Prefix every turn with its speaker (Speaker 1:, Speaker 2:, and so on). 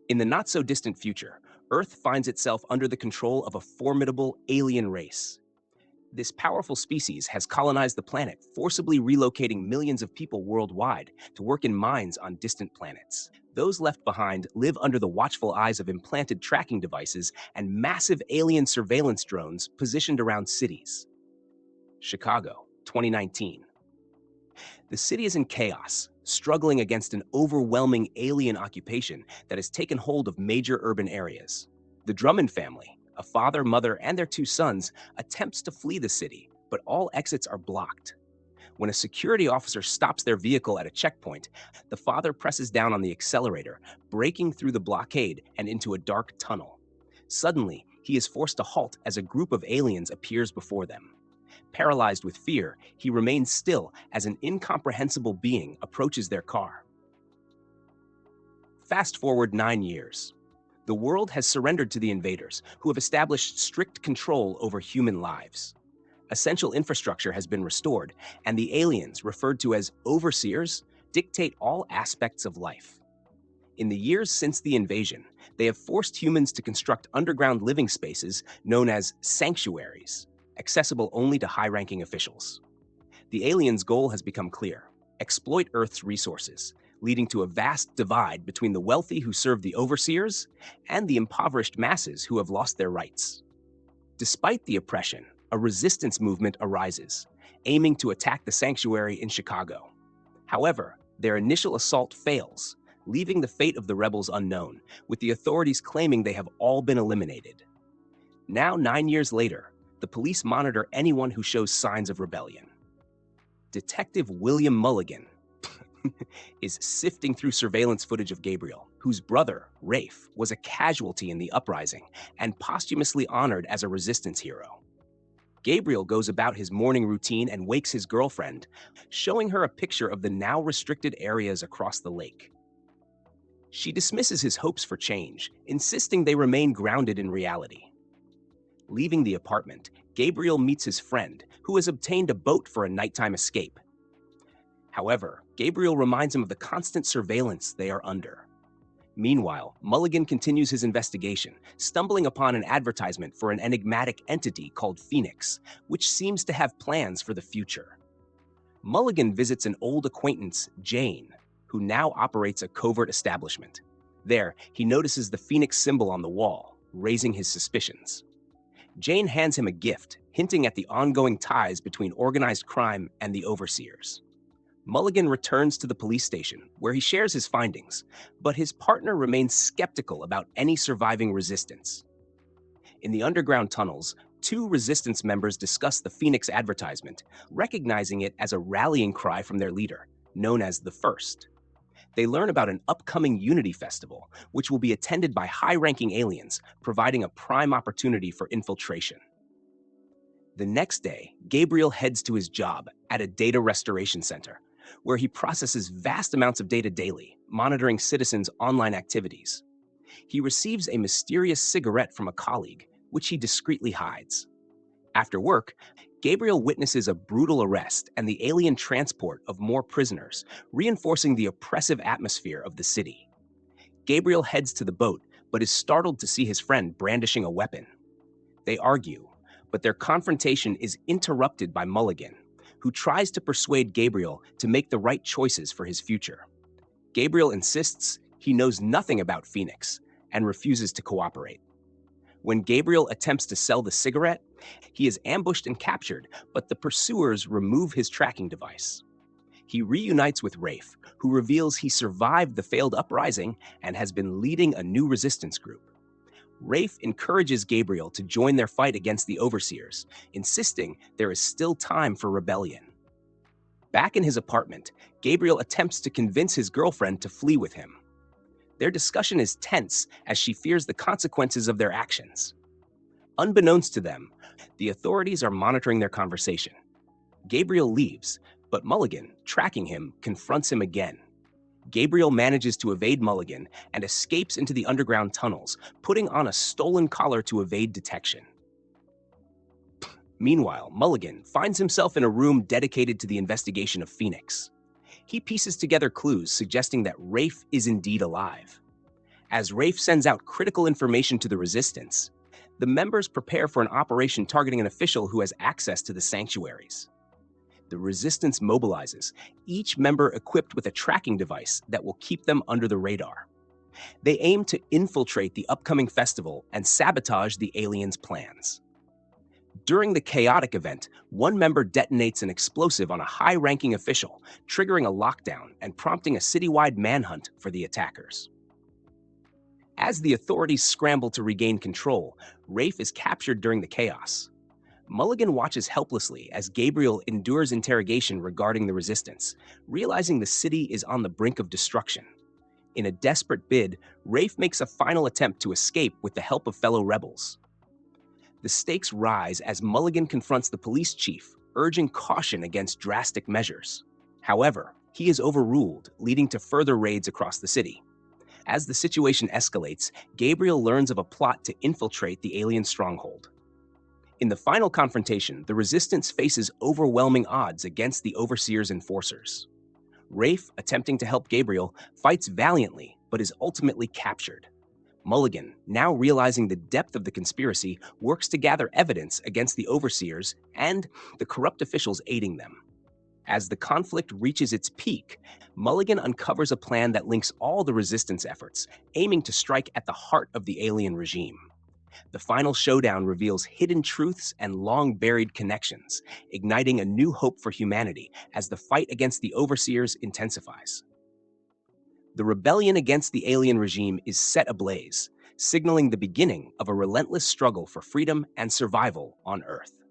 Speaker 1: In the not-so-distant future, Earth finds itself under the control of a formidable alien race. This powerful species has colonized the planet, forcibly relocating millions of people worldwide to work in mines on distant planets. Those left behind live under the watchful eyes of implanted tracking devices and massive alien surveillance drones positioned around cities. Chicago, 2019. The city is in chaos, struggling against an overwhelming alien occupation that has taken hold of major urban areas. The Drummond family, a father, mother, and their two sons, attempts to flee the city, but all exits are blocked. When a security officer stops their vehicle at a checkpoint, the father presses down on the accelerator, breaking through the blockade and into a dark tunnel. Suddenly, he is forced to halt as a group of aliens appears before them. Paralyzed with fear, he remains still as an incomprehensible being approaches their car. Fast forward 9 years. The world has surrendered to the invaders, who have established strict control over human lives. Essential infrastructure has been restored, and the aliens, referred to as overseers, dictate all aspects of life. In the years since the invasion, they have forced humans to construct underground living spaces known as sanctuaries, accessible only to high-ranking officials. The aliens' goal has become clear: exploit Earth's resources, leading to a vast divide between the wealthy who serve the overseers and the impoverished masses who have lost their rights. Despite the oppression, a resistance movement arises, aiming to attack the sanctuary in Chicago. However, their initial assault fails, leaving the fate of the rebels unknown, with the authorities claiming they have all been eliminated. Now, 9 years later, the police monitor anyone who shows signs of rebellion. Detective William Mulligan is sifting through surveillance footage of Gabriel, whose brother, Rafe, was a casualty in the uprising and posthumously honored as a resistance hero. Gabriel goes about his morning routine and wakes his girlfriend, showing her a picture of the now restricted areas across the lake. She dismisses his hopes for change, insisting they remain grounded in reality. Leaving the apartment, Gabriel meets his friend, who has obtained a boat for a nighttime escape. However, Gabriel reminds him of the constant surveillance they are under. Meanwhile, Mulligan continues his investigation, stumbling upon an advertisement for an enigmatic entity called Phoenix, which seems to have plans for the future. Mulligan visits an old acquaintance, Jane, who now operates a covert establishment. There, he notices the Phoenix symbol on the wall, raising his suspicions. Jane hands him a gift, hinting at the ongoing ties between organized crime and the overseers. Mulligan returns to the police station, where he shares his findings, but his partner remains skeptical about any surviving resistance. In the underground tunnels, two resistance members discuss the Phoenix advertisement, recognizing it as a rallying cry from their leader, known as the First. They learn about an upcoming Unity Festival, which will be attended by high-ranking aliens, providing a prime opportunity for infiltration. The next day, Gabriel heads to his job at a data restoration center, where he processes vast amounts of data daily, monitoring citizens' online activities. He receives a mysterious cigarette from a colleague, which he discreetly hides. After work, Gabriel witnesses a brutal arrest and the alien transport of more prisoners, reinforcing the oppressive atmosphere of the city. Gabriel heads to the boat, but is startled to see his friend brandishing a weapon. They argue, but their confrontation is interrupted by Mulligan, who tries to persuade Gabriel to make the right choices for his future. Gabriel insists he knows nothing about Phoenix and refuses to cooperate. When Gabriel attempts to sell the cigarette, he is ambushed and captured, but the pursuers remove his tracking device. He reunites with Rafe, who reveals he survived the failed uprising and has been leading a new resistance group. Rafe encourages Gabriel to join their fight against the overseers, insisting there is still time for rebellion. Back in his apartment, Gabriel attempts to convince his girlfriend to flee with him. Their discussion is tense as she fears the consequences of their actions. Unbeknownst to them, the authorities are monitoring their conversation. Gabriel leaves, but Mulligan, tracking him, confronts him again. Gabriel manages to evade Mulligan and escapes into the underground tunnels, putting on a stolen collar to evade detection. Meanwhile, Mulligan finds himself in a room dedicated to the investigation of Phoenix. He pieces together clues suggesting that Rafe is indeed alive. As Rafe sends out critical information to the resistance, the members prepare for an operation targeting an official who has access to the sanctuaries. The resistance mobilizes, each member equipped with a tracking device that will keep them under the radar. They aim to infiltrate the upcoming festival and sabotage the aliens' plans. During the chaotic event, one member detonates an explosive on a high-ranking official, triggering a lockdown and prompting a citywide manhunt for the attackers. As the authorities scramble to regain control, Rafe is captured during the chaos. Mulligan watches helplessly as Gabriel endures interrogation regarding the resistance, realizing the city is on the brink of destruction. In a desperate bid, Rafe makes a final attempt to escape with the help of fellow rebels. The stakes rise as Mulligan confronts the police chief, urging caution against drastic measures. However, he is overruled, leading to further raids across the city. As the situation escalates, Gabriel learns of a plot to infiltrate the alien stronghold. In the final confrontation, the resistance faces overwhelming odds against the Overseer's enforcers. Rafe, attempting to help Gabriel, fights valiantly but is ultimately captured. Mulligan, now realizing the depth of the conspiracy, works to gather evidence against the Overseers and the corrupt officials aiding them. As the conflict reaches its peak, Mulligan uncovers a plan that links all the resistance efforts, aiming to strike at the heart of the alien regime. The final showdown reveals hidden truths and long-buried connections, igniting a new hope for humanity as the fight against the Overseers intensifies. The rebellion against the alien regime is set ablaze, signaling the beginning of a relentless struggle for freedom and survival on Earth.